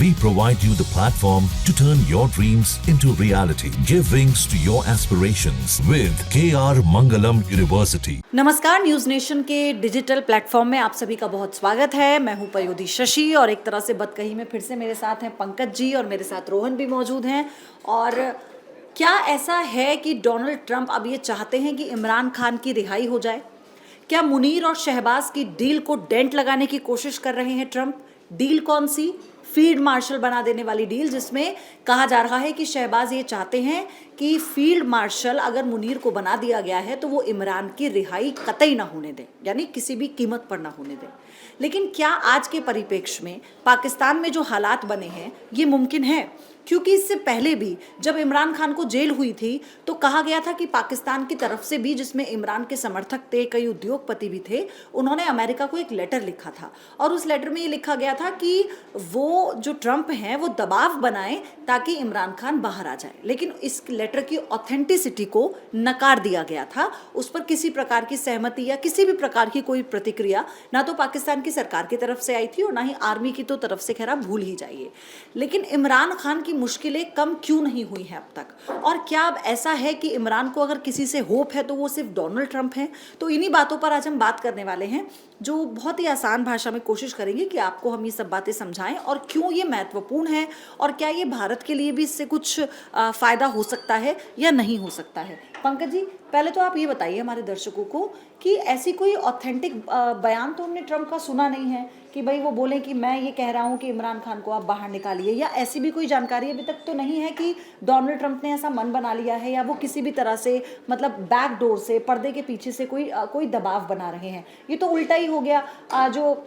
We provide you the platform to turn your dreams into reality. Give wings to your aspirations with KR Mangalam University. नमस्कार, news nation के digital platform में आप सभी का बहुत स्वागत है। मैं हूं पयोधी शशि और एक तरह से बदकही में फिर से मेरे साथ हैं पंकज जी और मेरे साथ रोहन भी मौजूद हैं। और क्या ऐसा है कि डोनाल्ड ट्रंप अब ये चाहते हैं कि इमरान खान की रिहाई हो जाए? क्या मुनीर और शहबाज की डील को डेंट लगाने की कोशिश कर रहे हैं ट्रंप? डील कौन सी? फील्ड मार्शल बना देने वाली डील, जिसमें कहा जा रहा है कि शहबाज ये चाहते हैं कि फील्ड मार्शल अगर मुनीर को बना दिया गया है तो वो इमरान की रिहाई कतई ना होने दें, यानी किसी भी कीमत पर ना होने दें। लेकिन क्या आज के परिप्रेक्ष्य में पाकिस्तान में जो हालात बने हैं ये मुमकिन है? क्योंकि इससे पहले भी जब इमरान खान को जेल हुई थी तो कहा गया था कि पाकिस्तान की तरफ से भी, जिसमें इमरान के समर्थक थे, कई उद्योगपति भी थे, उन्होंने अमेरिका को एक लेटर लिखा था और उस लेटर में ये लिखा गया था कि वो जो ट्रंप हैं वो दबाव बनाएं ताकि इमरान खान बाहर आ जाए। लेकिन इस लेटर की ऑथेंटिसिटी को नकार दिया गया था, उस पर किसी प्रकार की सहमति या किसी भी प्रकार की कोई प्रतिक्रिया ना तो पाकिस्तान की सरकार की तरफ से आई थी और ना ही आर्मी की तो तरफ से, खैर आप भूल ही जाइए। लेकिन इमरान खान मुश्किलें कम क्यों नहीं हुई हैं अब तक? और क्या अब ऐसा है कि इमरान को अगर किसी से होप है तो वो सिर्फ डोनाल्ड ट्रंप हैं? तो इन्हीं बातों पर आज हम बात करने वाले हैं, जो बहुत ही आसान भाषा में कोशिश करेंगे कि आपको हम ये सब बातें समझाएं और क्यों ये महत्वपूर्ण है और क्या ये भारत के लिए भी इससे कुछ फायदा हो सकता है या नहीं हो सकता है। पंकज जी, पहले तो आप ये बताइए हमारे दर्शकों को कि ऐसी कोई ऑथेंटिक बयान तो हमने ट्रंप का सुना नहीं है कि भाई वो बोले कि मैं ये कह रहा हूँ कि इमरान खान को आप बाहर निकालिए, या ऐसी भी कोई जानकारी अभी तक तो नहीं है कि डोनाल्ड ट्रंप ने ऐसा मन बना लिया है या वो किसी भी तरह से, मतलब बैक डोर से, पर्दे के पीछे से कोई दबाव बना रहे हैं। ये तो उल्टा ही हो गया। जो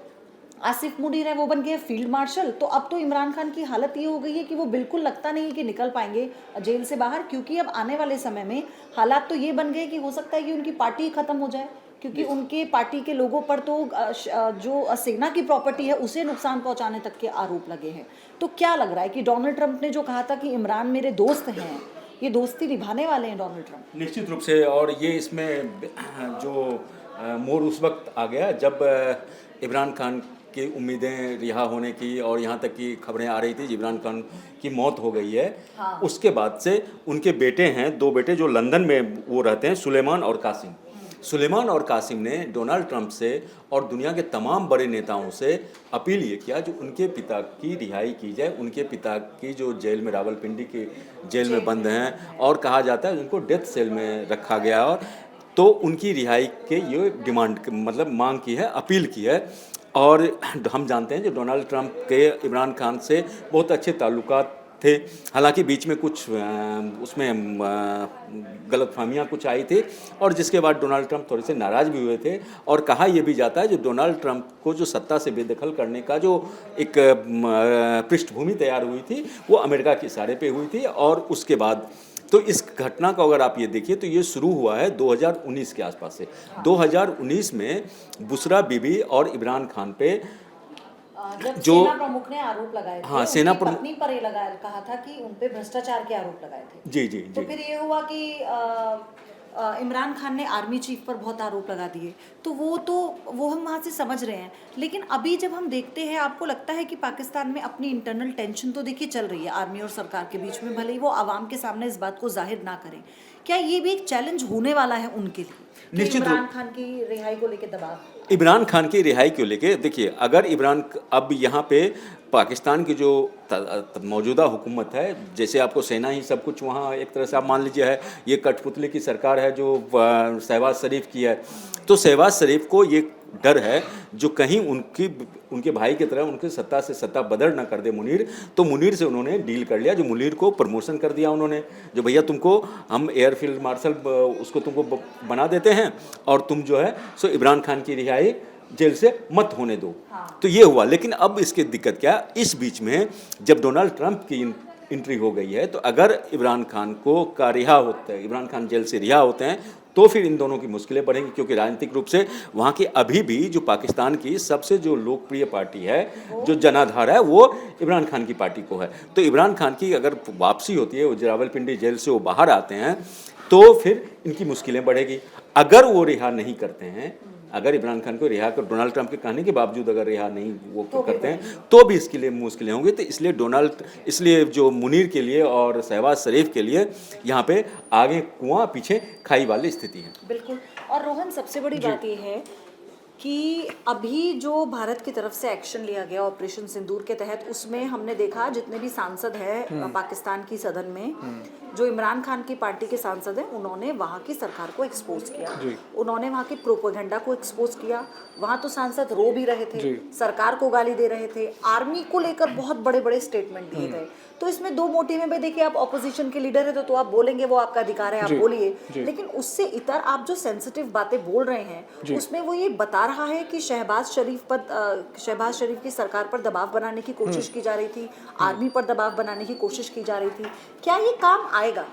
आसिफ मुनीर है वो बन गए फील्ड मार्शल, तो अब तो इमरान खान की हालत ये हो गई है कि वो बिल्कुल लगता नहीं है कि निकल पाएंगे जेल से बाहर, क्योंकि अब आने वाले समय में हालात तो ये बन गए कि हो सकता है कि उनकी पार्टी खत्म हो जाए, क्योंकि उनके पार्टी के लोगों पर तो जो सेना की प्रॉपर्टी है उसे नुकसान पहुंचाने तक के आरोप लगे हैं। तो क्या लग रहा है कि डोनाल्ड ट्रंप ने जो कहा था कि इमरान मेरे दोस्त हैं, ये दोस्ती निभाने वाले हैं डोनाल्ड ट्रंप? निश्चित रूप से। और ये इसमें जो मोड़ उस वक्त आ गया जब इमरान खान की उम्मीदें रिहा होने की और यहाँ तक की खबरें आ रही थी इमरान खान की मौत हो गई है। हाँ। उसके बाद से उनके बेटे हैं, दो बेटे जो लंदन में वो रहते हैं, सुलेमान और कासिम। सुलेमान और कासिम ने डोनाल्ड ट्रंप से और दुनिया के तमाम बड़े नेताओं से अपील ये किया जो उनके पिता की रिहाई की जाए। उनके पिता की जो जेल में, रावलपिंडी के जेल में बंद हैं और कहा जाता है उनको डेथ सेल में रखा गया, और तो उनकी रिहाई के ये डिमांड, मतलब मांग की है, अपील की है। और हम जानते हैं जो डोनाल्ड ट्रंप के इमरान खान से बहुत अच्छे ताल्लुकात थे, हालांकि बीच में कुछ उसमें गलतफहमियां कुछ आई थी और जिसके बाद डोनाल्ड ट्रंप थोड़े से नाराज़ भी हुए थे। और कहा यह भी जाता है जो डोनाल्ड ट्रंप को जो सत्ता से बेदखल करने का जो एक पृष्ठभूमि तैयार हुई थी वो अमेरिका के इशारे पे हुई थी। और उसके बाद तो इस घटना को अगर आप ये देखिए तो ये शुरू हुआ है 2019 के आसपास से। 2019 में बुशरा बीबी और इमरान खान पे जो सेना प्रमुख ने आरोप लगाए थे, हाँ, सेना प्रमुख पत्नी पर ये कहा था कि उन पे भ्रष्टाचार के आरोप लगाए थे। जी जी तो जी। फिर ये हुआ कि इमरान खान ने आर्मी चीफ पर बहुत आरोप लगा दिए, तो वो हम वहाँ से समझ रहे हैं। लेकिन अभी जब हम देखते हैं, आपको लगता है कि पाकिस्तान में अपनी इंटरनल टेंशन तो देखिए चल रही है आर्मी और सरकार के बीच में, भले ही वो आवाम के सामने इस बात को जाहिर ना करें, क्या ये भी एक चैलेंज होने वाला है उनके लिए? निश्चित इमरान खान की रिहाई को लेकर दबाव, इमरान खान की रिहाई को लेके देखिए, अगर इमरान अब यहाँ पे पाकिस्तान की जो मौजूदा हुकूमत है, जैसे आपको सेना ही सब कुछ वहाँ एक तरह से आप मान लीजिए है, ये कठपुतली की सरकार है जो शहबाज शरीफ की है, तो शहबाज शरीफ को ये डर है जो कहीं उनके भाई की तरह उनके सत्ता से सत्ता बदल ना कर दे मुनीर। तो मुनीर से उन्होंने डील कर लिया, जो मुनीर को प्रमोशन कर दिया उन्होंने, जो भैया तुमको हम एयरफील्ड मार्शल उसको तुमको बना देते हैं और तुम जो है सो इमरान खान की रिहाई जेल से मत होने दो। हाँ। तो ये हुआ। लेकिन अब इसकी दिक्कत क्या, इस बीच में जब डोनाल्ड ट्रंप की एंट्री हो गई है, तो अगर इमरान खान का रिहा होता है, इमरान खान जेल से रिहा होते हैं, तो फिर इन दोनों की मुश्किलें बढ़ेंगी, क्योंकि राजनीतिक रूप से वहाँ की अभी भी जो पाकिस्तान की सबसे जो लोकप्रिय पार्टी है, जो जनाधार है, वो इमरान खान की पार्टी को है। तो इमरान खान की अगर वापसी होती है, वो रावलपिंडी जेल से वो बाहर आते हैं, तो फिर इनकी मुश्किलें बढ़ेगी। अगर वो रिहा नहीं करते हैं, अगर इमरान खान को रिहा कर डोनाल्ड ट्रंप के कहने के बावजूद अगर रिहा नहीं वो करते हैं तो भी इसके लिए मुश्किलें होंगी। तो इसलिए जो मुनीर के लिए और शहबाज शरीफ के लिए यहाँ पे आगे कुआं पीछे खाई वाली स्थिति है। बिल्कुल। और रोहन, सबसे बड़ी बात ये है कि अभी जो भारत की तरफ से एक्शन लिया गया ऑपरेशन सिंदूर के तहत, उसमें हमने देखा जितने भी सांसद हैं पाकिस्तान की सदन में, जो इमरान खान की पार्टी के सांसद हैं, उन्होंने वहाँ की सरकार को एक्सपोज किया, उन्होंने वहाँ की प्रोपेगेंडा को एक्सपोज किया। वहाँ तो सांसद रो भी रहे थे, सरकार को गाली दे रहे थे, आर्मी को लेकर बहुत बड़े बड़े स्टेटमेंट दिए गए। तो इसमें दो मोटिव में देखिए, आप ऑपोजिशन के लीडर है तो आप बोलेंगे, वो आपका अधिकार है, आप बोलिए, लेकिन उससे इतर आप जो सेंसिटिव बातें बोल रहे हैं उसमें वो ये बता रहा है कि शहबाज शरीफ की सरकार पर दबाव बनाने की कोशिश की जा रही थी, आर्मी पर दबाव बनाने की कोशिश की जा रही थी। क्या ये काम आएगा?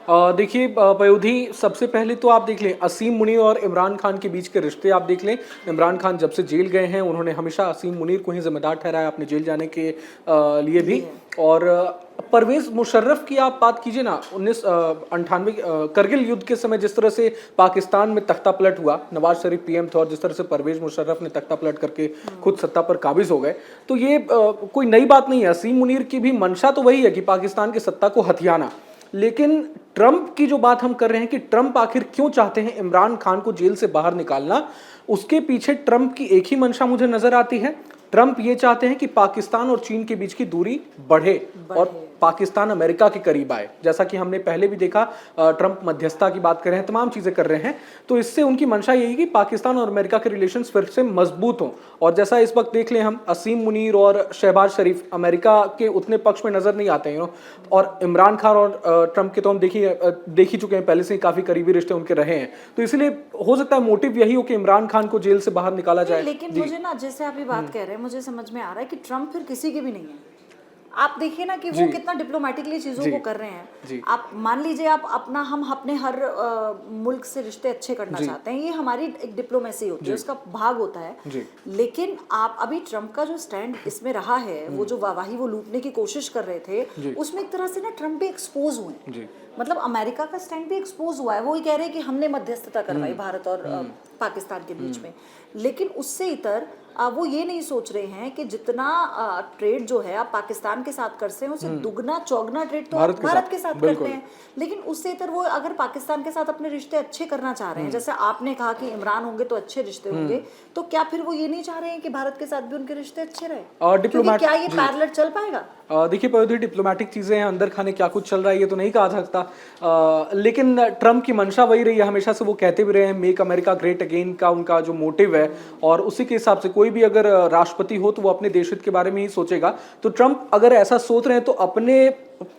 देखिए पयोधी, सबसे पहले तो आप देख लें असीम मुनीर और इमरान खान के बीच के रिश्ते आप देख लें। इमरान खान जब से जेल गए हैं उन्होंने हमेशा असीम मुनीर को ही जिम्मेदार ठहराया अपने जेल जाने के लिए भी। और परवेज़ मुशर्रफ की आप बात कीजिए ना, 1998 करगिल युद्ध के समय जिस तरह से पाकिस्तान में तख्ता पलट हुआ, नवाज शरीफ पीएम थे और जिस तरह से परवेज़ मुशर्रफ ने तख्ता पलट करके खुद सत्ता पर काबिज हो गए, तो ये कोई नई बात नहीं है। असीम मुनीर की भी मंशा तो वही है कि पाकिस्तान की सत्ता को हथियाना। लेकिन ट्रंप की जो बात हम कर रहे हैं कि ट्रंप आखिर क्यों चाहते हैं इमरान खान को जेल से बाहर निकालना, उसके पीछे ट्रंप की एक ही मंशा मुझे नजर आती है। ट्रंप ये चाहते हैं कि पाकिस्तान और चीन के बीच की दूरी बढ़े और पाकिस्तान अमेरिका के करीब आए। जैसा कि हमने पहले भी देखा, ट्रंप मध्यस्थता की बात कर रहे हैं, तमाम चीजें कर रहे हैं। तो इससे उनकी मंशा यही कि पाकिस्तान और अमेरिका के रिलेशंस फिर से मजबूत हों। और जैसा इस वक्त देख लें हम, असीम मुनीर और शहबाज शरीफ अमेरिका के उतने पक्ष में नजर नहीं आते हैं, और इमरान खान और ट्रंप के तो हम देख ही चुके हैं, पहले से ही काफी करीबी रिश्ते उनके रहे हैं। तो इसलिए हो सकता है मोटिव यही हो कि इमरान खान को जेल से बाहर निकाला जाए। लेकिन मुझे ना, जैसे आप ये बात कह रहे हैं, मुझे समझ में आ रहा है कि ट्रंप फिर किसी के भी नहीं है। आप देखिए ना कि वो कितना डिप्लोमेटिकली चीजों को कर रहे हैं। आप मान लीजिए, हम अपने हर मुल्क से रिश्ते अच्छे करना चाहते हैं, ये हमारी एक डिप्लोमेसी होती है, उसका भाग होता है। लेकिन आप अभी ट्रंप का जो स्टैंड इसमें रहा है, वो जो वाहवाही वो लूटने की कोशिश कर रहे थे, उसमें एक तरह से ना ट्रंप भी एक्सपोज हुए। मतलब अमेरिका का स्टैंड भी एक्सपोज हुआ है। वो ही कह रहे हैं कि हमने मध्यस्थता करवाई भारत और पाकिस्तान के बीच में, लेकिन उससे इतर वो ये नहीं सोच रहे हैं कि जितना ट्रेड जो है आप पाकिस्तान के साथ करते हैं, उससे दुगना चौगना ट्रेड तो भारत के साथ करते हैं। लेकिन उससे इतर वो अगर पाकिस्तान के साथ अपने रिश्ते अच्छे करना चाह रहे हैं, जैसे आपने कहा कि इमरान होंगे तो अच्छे रिश्ते होंगे, तो क्या फिर वो ये नहीं चाह रहे हैं कि भारत के साथ भी उनके रिश्ते अच्छे रहे? क्योंकि क्या ये पैरेलल चल पाएगा? देखिए पयोधी, डिप्लोमेटिक चीजें हैं, अंदर खाने क्या कुछ चल रहा है ये तो नहीं कहा सकता। लेकिन ट्रंप की मंशा वही रही है, हमेशा से वो कहते भी रहे हैं मेक अमेरिका ग्रेट अगेन का उनका जो मोटिव है, और उसी के हिसाब से कोई भी अगर राष्ट्रपति हो तो वो अपने देश हित के बारे में ही सोचेगा। तो ट्रंप अगर ऐसा सोच रहे हैं तो अपने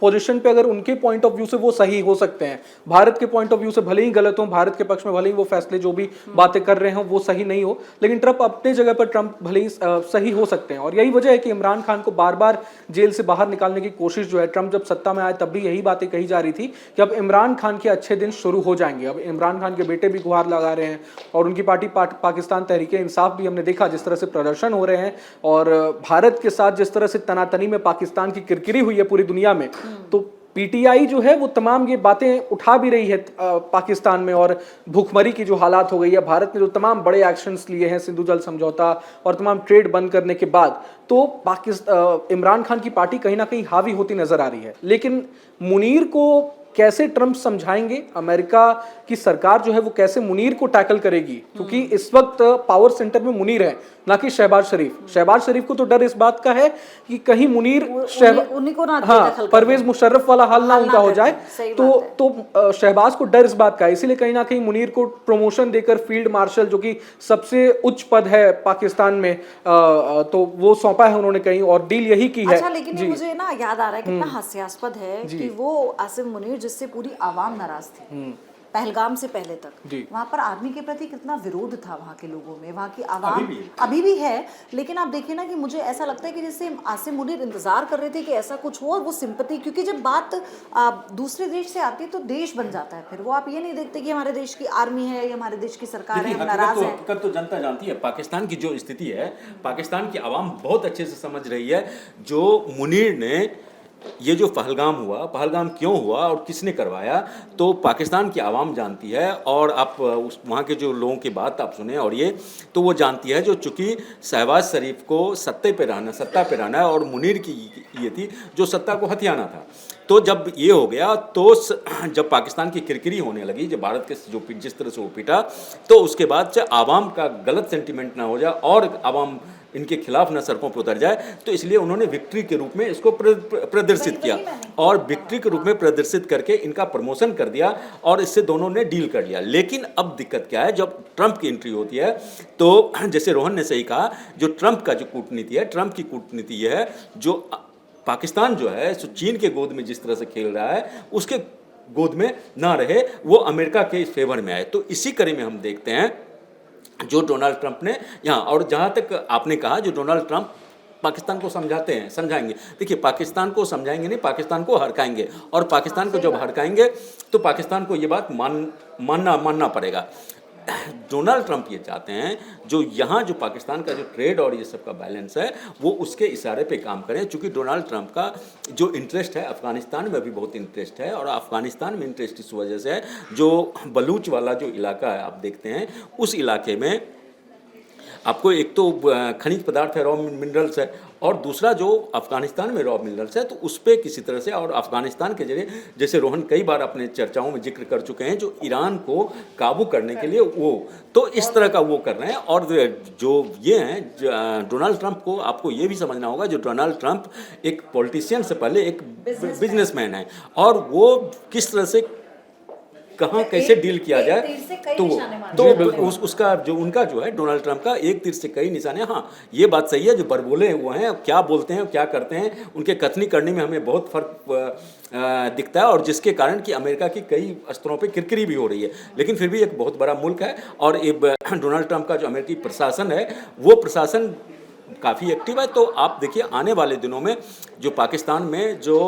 पोजीशन पे अगर उनके पॉइंट ऑफ व्यू से वो सही हो सकते हैं, भारत के पॉइंट ऑफ व्यू से भले ही गलत हो, भारत के पक्ष में भले ही वो फैसले जो भी बातें कर रहे हो वो सही नहीं हो, लेकिन ट्रंप अपने जगह पर ट्रंप भले ही सही हो सकते हैं। और यही वजह है कि इमरान खान को बार बार जेल से बाहर निकालने की कोशिश जो है, ट्रंप जब सत्ता में आए तब भी यही बातें कही जा रही थी कि अब इमरान खान के अच्छे दिन शुरू हो जाएंगे। अब इमरान खान के बेटे भी गुहार लगा रहे हैं और उनकी पार्टी पाकिस्तान तहरीक इंसाफ भी हमने देखा जिस तरह से प्रदर्शन हो रहे हैं, और भारत के साथ जिस तरह से तनातनी में पाकिस्तान की किरकिरी हुई है पूरी दुनिया में। तो पीटीआई जो है वो तमाम ये बातें उठा भी रही है पाकिस्तान में, और भूखमरी की जो हालात हो गई है, भारत ने जो तमाम बड़े एक्शंस लिए हैं, सिंधु जल समझौता और तमाम ट्रेड बंद करने के बाद, तो इमरान खान की पार्टी कहीं ना कहीं हावी होती नजर आ रही है। लेकिन मुनीर को कैसे ट्रंप समझाएंगे, अमेरिका की सरकार जो है वो कैसे मुनीर को टैकल करेगी, क्योंकि इस वक्त पावर सेंटर में मुनीर है ना कि शहबाज शरीफ। शहबाज शरीफ को तो डर इस बात का है कि कहीं मुनीर परवेज मुशर्रफ वाला हाल ना उनका हो जाए, तो शहबाज को डर इस बात का है। इसीलिए कहीं ना कहीं मुनीर को प्रमोशन देकर फील्ड मार्शल, जो कि सबसे उच्च पद है पाकिस्तान में, तो वो सौंपा है उन्होंने कहीं, और डील यही की है। अच्छा, लेकिन मुझे ना याद आ रहा है कितना हास्यास्पद है कि वो आसिम मुनीर, जिससे पूरी आवाम नाराज थी पहलगाम से पहले तक, वहाँ पर आर्मी के प्रति कितना विरोध था वहाँ के लोगों में, वहाँ की आवाम अभी भी है। लेकिन आप देखिए ना कि मुझे ऐसा लगता है कि जैसे आसिम मुनीर इंतजार कर रहे थे कि ऐसा कुछ हो, और वो सिंपैथी, क्योंकि जब बात दूसरे देश से आती है तो देश बन जाता है। फिर वो आप ये नहीं देखते कि हमारे देश की आर्मी है या हमारे देश की सरकार है, नाराज है। हकीकत तो जनता जानती है। पाकिस्तान की जो स्थिति है, पाकिस्तान की आवाम बहुत अच्छे से समझ रही है। जो मुनीर ने ये जो पहलगाम क्यों हुआ और किसने करवाया, तो पाकिस्तान की आवाम जानती है। और आप उस वहाँ के जो लोगों की बात आप सुने और ये तो वो जानती है, जो चूँकि शहबाज शरीफ को सत्ता पे रहना है और मुनीर की ये थी जो सत्ता को हथियाना था। तो जब ये हो गया तो जब पाकिस्तान की किरकिरी होने लगी, जब भारत के जो जिस तरह से वो पीटा, तो उसके बाद से आवाम का गलत सेंटिमेंट ना हो जाए और आवाम इनके खिलाफ न सड़कों पर उतर जाए, तो इसलिए उन्होंने विक्ट्री के रूप में इसको प्रदर्शित किया और विक्ट्री के रूप में प्रदर्शित करके इनका प्रमोशन कर दिया और इससे दोनों ने डील कर लिया। लेकिन अब दिक्कत क्या है, जब ट्रंप की एंट्री होती है तो जैसे रोहन ने सही कहा, जो ट्रंप का जो कूटनीति है, ट्रंप की कूटनीति ये है, जो पाकिस्तान जो है सो चीन के गोद में जिस तरह से खेल रहा है उसके गोद में ना रहे, वो अमेरिका के फेवर में आए। तो इसी कड़ी में हम देखते हैं जो डोनाल्ड ट्रंप ने यहाँ, और जहाँ तक आपने कहा जो डोनाल्ड ट्रंप पाकिस्तान को समझाएंगे, देखिए पाकिस्तान को समझाएंगे नहीं, पाकिस्तान को हड़काएंगे, और पाकिस्तान को जब हड़काएंगे तो पाकिस्तान को ये बात मानना पड़ेगा। डोनाल्ड ट्रंप ये चाहते हैं जो यहाँ जो पाकिस्तान का जो ट्रेड और ये सब का बैलेंस है वो उसके इशारे पे काम करें, क्योंकि डोनाल्ड ट्रंप का जो इंटरेस्ट है अफगानिस्तान में भी बहुत इंटरेस्ट है, और अफगानिस्तान में इंटरेस्ट इस वजह से है जो बलूच वाला जो इलाका है आप देखते हैं, उस इलाके में आपको एक तो खनिज पदार्थ है, रॉ मिनरल्स है, और दूसरा जो अफगानिस्तान में रॉ मिनरल्स है तो उस पर किसी तरह से, और अफगानिस्तान के जरिए जैसे रोहन कई बार अपने चर्चाओं में जिक्र कर चुके हैं, जो ईरान को काबू करने के लिए वो तो इस तरह का वो कर रहे हैं। और जो ये हैं डोनाल्ड ट्रंप को आपको ये भी समझना होगा, जो डोनाल्ड ट्रंप एक पॉलिटिशियन से पहले एक बिजनेसमैन है, और वो किस तरह से कहाँ कैसे डील किया जाए, तो उसका जो उनका जो है डोनाल्ड ट्रंप का एक तीर से कई निशाने। हाँ ये बात सही है, जो बरबोले वो हैं, क्या बोलते हैं क्या करते हैं, उनके कथनी करने में हमें बहुत फर्क दिखता है, और जिसके कारण कि अमेरिका की कई स्तरों पे किरकिरी भी हो रही है। लेकिन फिर भी एक बहुत बड़ा मुल्क है, और डोनाल्ड ट्रंप का जो अमेरिकी प्रशासन है वो प्रशासन काफ़ी एक्टिव है। तो आप देखिए आने वाले दिनों में जो पाकिस्तान में जो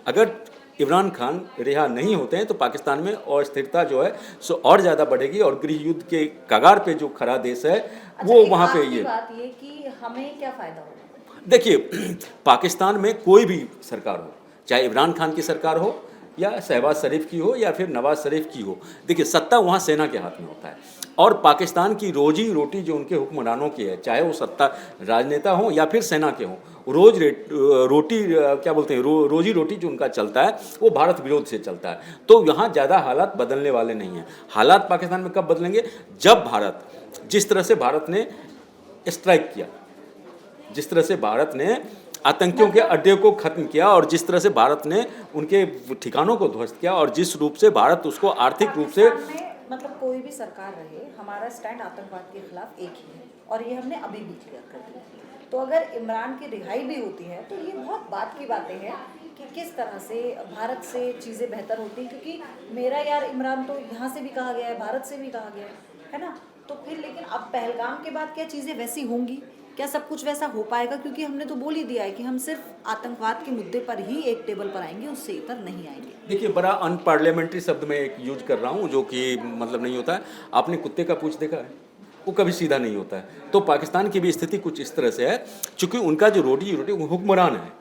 अगर इमरान खान रिहा नहीं होते हैं तो पाकिस्तान में अस्थिरता जो है सो और ज़्यादा बढ़ेगी, और गृह युद्ध के कगार पे जो खड़ा देश है वो वहाँ पे ये बात ये कि हमें क्या फ़ायदा होगा। देखिए पाकिस्तान में कोई भी सरकार हो, चाहे इमरान खान की सरकार हो या शहबाज शरीफ की हो या फिर नवाज शरीफ की हो, देखिए सत्ता वहाँ सेना के हाथ में होता है, और पाकिस्तान की रोजी रोटी जो उनके हुक्मरानों की है, चाहे वो सत्ता राजनेता हो या फिर सेना के हों, रोजी रोटी जो उनका चलता है वो भारत विरोध से चलता है। तो यहाँ ज़्यादा हालात बदलने वाले नहीं हैं। हालात पाकिस्तान में कब बदलेंगे, जब भारत जिस तरह से भारत ने स्ट्राइक किया, जिस तरह से भारत ने आतंकियों के अड्डे को खत्म किया, और जिस तरह से भारत ने उनके ठिकानों को ध्वस्त किया, और जिस रूप से भारत उसको आर्थिक रूप से, मतलब कोई भी सरकार रहे, हमारा स्टैंड आतंकवाद के खिलाफ एक ही है, और ये हमने अभी भी क्लियर कर दिया। तो अगर इमरान की रिहाई भी होती है तो ये बहुत बात की बातें हैं कि किस तरह से भारत से चीज़ें बेहतर होती हैं, क्योंकि मेरा यार इमरान तो यहाँ से भी कहा गया है, भारत से भी कहा गया है ना। तो फिर लेकिन अब पहलगाम के बाद क्या चीज़ें वैसी होंगी, क्या सब कुछ वैसा हो पाएगा, क्योंकि हमने तो बोल ही दिया है कि हम सिर्फ आतंकवाद के मुद्दे पर ही एक टेबल पर आएंगे, उससे इतर नहीं आएंगे। देखिए बड़ा अनपार्लियामेंट्री शब्द मैं एक यूज कर रहा हूँ जो कि मतलब नहीं होता है। आपने कुत्ते का पूंछ देखा है, वो कभी सीधा नहीं होता है। तो पाकिस्तान की भी स्थिति कुछ इस तरह से है, चूँकि उनका जो रोटी हुक्मरान है,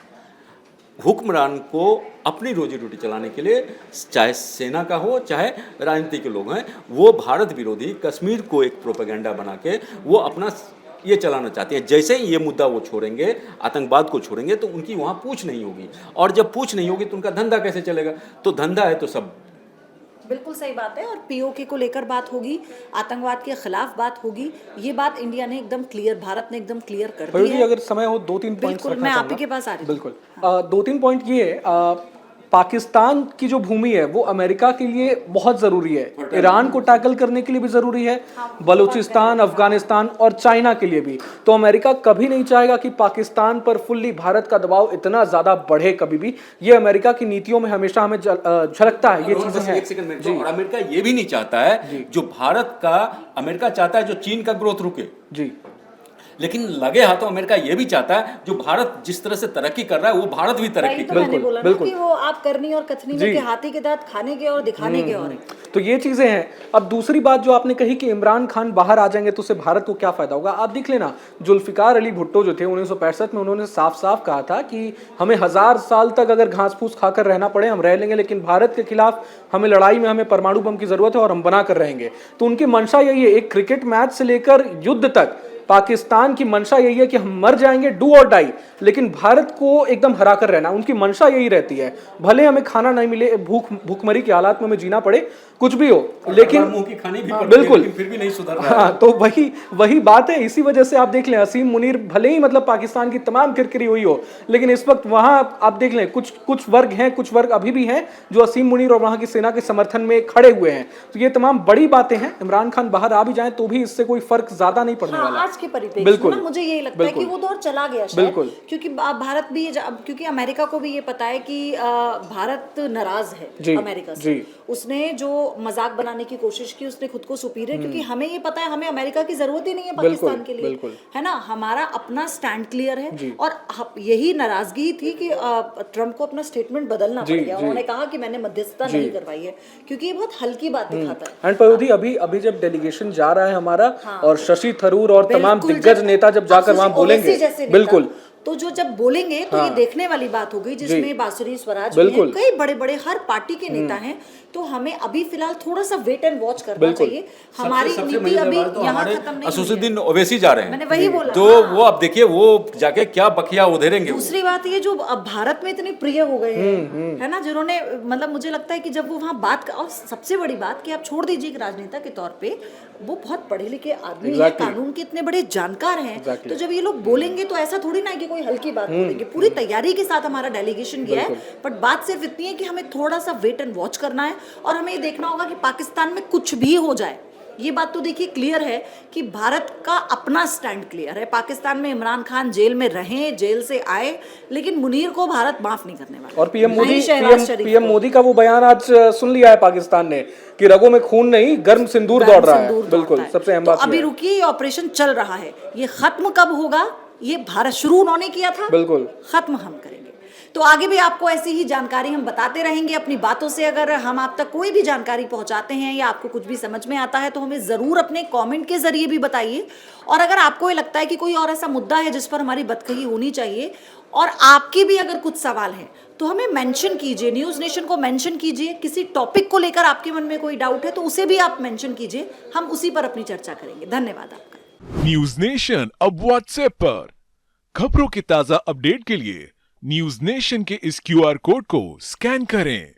हुक्मरान को अपनी रोजी रोटी चलाने के लिए चाहे सेना का हो चाहे राजनीति के लोग हैं, वो भारत विरोधी कश्मीर को एक प्रोपेगेंडा बना के वो अपना ये चलाना चाहते हैं। जैसे ही ये मुद्दा वो छोड़ेंगे, आतंकवाद को छोड़ेंगे, तो उनकी वहाँ पूछ नहीं होगी, और जब पूछ नहीं होगी तो उनका धंधा कैसे चलेगा। तो धंधा है तो सब बिल्कुल सही बात है, और पीओके को लेकर बात होगी, आतंकवाद के खिलाफ बात होगी, ये बात इंडिया ने एकदम क्लियर, भारत ने एकदम क्लियर कर दी है। अगर समय हो 2-3 पॉइंट्स बिल्कुल मैं आपके पास आ रही हूँ। बिल्कुल 2-3 पॉइंट ये है, पाकिस्तान की जो भूमि है वो अमेरिका के लिए बहुत ज़रूरी है, ईरान को टैकल करने के लिए भी ज़रूरी है, बलूचिस्तान, अफगानिस्तान और चाइना के लिए भी। तो अमेरिका कभी नहीं चाहेगा कि पाकिस्तान पर फुल्ली भारत का दबाव इतना ज़्यादा बढ़े कभी भी। ये अमेरिका की नीतियों में हमेशा हमें झलकता है, ये चीज़ें हैं। एक सेकंड में, और अमेरिका ये भी नहीं चाहता है जो भारत का, अमेरिका चाहता है जो चीन का ग्रोथ रुके। जी लेकिन लगे हाथों अमेरिका ये भी चाहता है जो भारत जिस तरह से तरक्की कर रहा है वो भारत भी तरक्की वही तो करे। मैंने बोला ना बिल्कुल। कि वो आप करनी और कथनी में कि हाथी के दांत खाने के और दिखाने के और हैं। तो ये चीजें हैं। अब दूसरी बात जो आपने कही कि इमरान खान बाहर आ जाएंगे तो उससे भारत को क्या फायदा होगा, आप देख लेना जुल्फिकार अली भुट्टो जो थे 1965 में, उन्होंने साफ साफ कहा था कि हमें 1000 साल तक अगर घास फूस खाकर रहना पड़े हम रह लेंगे, लेकिन भारत के खिलाफ हमें लड़ाई में हमें परमाणु बम की जरूरत है और हम बना कर रहेंगे। तो उनकी मंशा यही है, एक क्रिकेट मैच से लेकर युद्ध तक पाकिस्तान की मंशा यही है कि हम मर जाएंगे, डू और डाई, लेकिन भारत को एकदम हरा कर रहना। उनकी मंशा यही रहती है, भले हमें खाना नहीं मिले, भूखमरी के हालात में हमें जीना पड़े, कुछ भी हो, लेकिन मुंह की खानी भी पड़ती है, बिल्कुल लेकिन फिर भी नहीं सुधर रहा है। हाँ, तो वही बात है। इसी वजह से आप देख लें असीम मुनीर भले ही मतलब पाकिस्तान की तमाम किरकिरी हुई हो, लेकिन इस वक्त वहां आप देख लें कुछ वर्ग हैं, कुछ वर्ग अभी भी हैं जो असीम मुनीर और वहां की सेना के समर्थन में खड़े हुए हैं। तो ये तमाम बड़ी बातें हैं। इमरान खान बाहर आ भी जाए तो भी इससे कोई फर्क ज्यादा नहीं पड़ने वाला। आज के परिप्रेक्ष्य में ना मुझे यही लगता है कि वो दौर चला गया शायद, बिल्कुल। क्योंकि भारत भी क्योंकि अमेरिका को भी ये पता है कि भारत नाराज है अमेरिका से। उसने जो मजाक बनाने की कोशिश की, उसने खुद को सुपीरियर, क्योंकि हमें ये पता है हमें अमेरिका की जरूरत ही नहीं है पाकिस्तान के लिए, है ना। हमारा अपना स्टैंड क्लियर है और यही नाराजगी थी कि ट्रम्प को अपना स्टेटमेंट बदलना पड़ गया। उन्होंने कहा कि मैंने मध्यस्थता नहीं करवाई है, क्योंकि ये बहुत हल्की बात दिखाता है। एंड पयोधी अभी जब डेलीगेशन जा रहा है हमारा, और शशि थरूर और तमाम दिग्गज नेता जब जाकर वहां बोलेंगे, बिल्कुल, तो जो जब बोलेंगे तो ये देखने वाली बात हो गई, जिसमें बांसुरी स्वराज भी हैं, कई बड़े बड़े हर पार्टी के नेता हैं। तो हमें अभी फिलहाल थोड़ा सा वेट एंड वॉच करना चाहिए। हमारी नीति अभी यहाँ खत्म नहीं। असदुद्दीन ओवैसी जा रहे हैं, मैंने वही बोला। तो वो अब देखिए वो जाके क्या बखिया उधेरेंगे। दूसरी बात ये जो अब भारत में इतने प्रिय हो गए हैं, है ना, जिन्होंने मतलब मुझे लगता है कि जब वो वहाँ बात, और सबसे बड़ी बात कि आप छोड़ दीजिए एक राजनेता के तौर पे, वो बहुत पढ़े लिखे आदमी हैं, कानून के इतने बड़े जानकार हैं। तो जब ये लोग बोलेंगे तो ऐसा थोड़ी ना है कि कोई हल्की बात बोलेंगे। पूरी तैयारी के साथ हमारा डेलीगेशन गया है, बट बात सिर्फ इतनी है कि हमें थोड़ा सा वेट एंड वॉच करना है और हमें ये देखना होगा कि पाकिस्तान में कुछ भी हो जाए। ये बात तो देखिए क्लियर है कि भारत का अपना स्टैंड क्लियर है। पाकिस्तान में इमरान खान जेल में रहे, जेल से आए, लेकिन मुनीर को भारत माफ नहीं करने वाला। और पीएम मोदी का वो बयान आज सुन लिया है पाकिस्तान ने कि रगों में खून नहीं, गर्म सिंदूर दौड़ रहा है। बिल्कुल, सबसे अहम बात। अभी रुकिए, ये ऑपरेशन चल रहा है, ये खत्म कब होगा? ये भारत शुरू उन्होंने किया था, बिल्कुल, खत्म हम करेंगे। तो आगे भी आपको ऐसी ही जानकारी हम बताते रहेंगे अपनी बातों से। अगर हम आप तक कोई भी जानकारी पहुंचाते हैं या आपको कुछ भी समझ में आता है तो हमें ज़रूर अपने कमेंट के जरिए भी बताइए। और अगर आपको ये लगता है कि कोई और ऐसा मुद्दा है जिस पर हमारी बतकही होनी चाहिए और आपके भी अगर कुछ सवाल हैं तो हमें मेंशन कीजिए, न्यूज़ नेशन को मेंशन कीजिए। किसी टॉपिक को लेकर आपके मन में कोई डाउट है तो उसे भी आप मेंशन कीजिए, हम उसी पर अपनी चर्चा करेंगे। धन्यवाद आपका। न्यूज नेशन अब व्हाट्सएप पर खबरों की ताजा अपडेट के लिए न्यूज नेशन के इस QR कोड को स्कैन करें।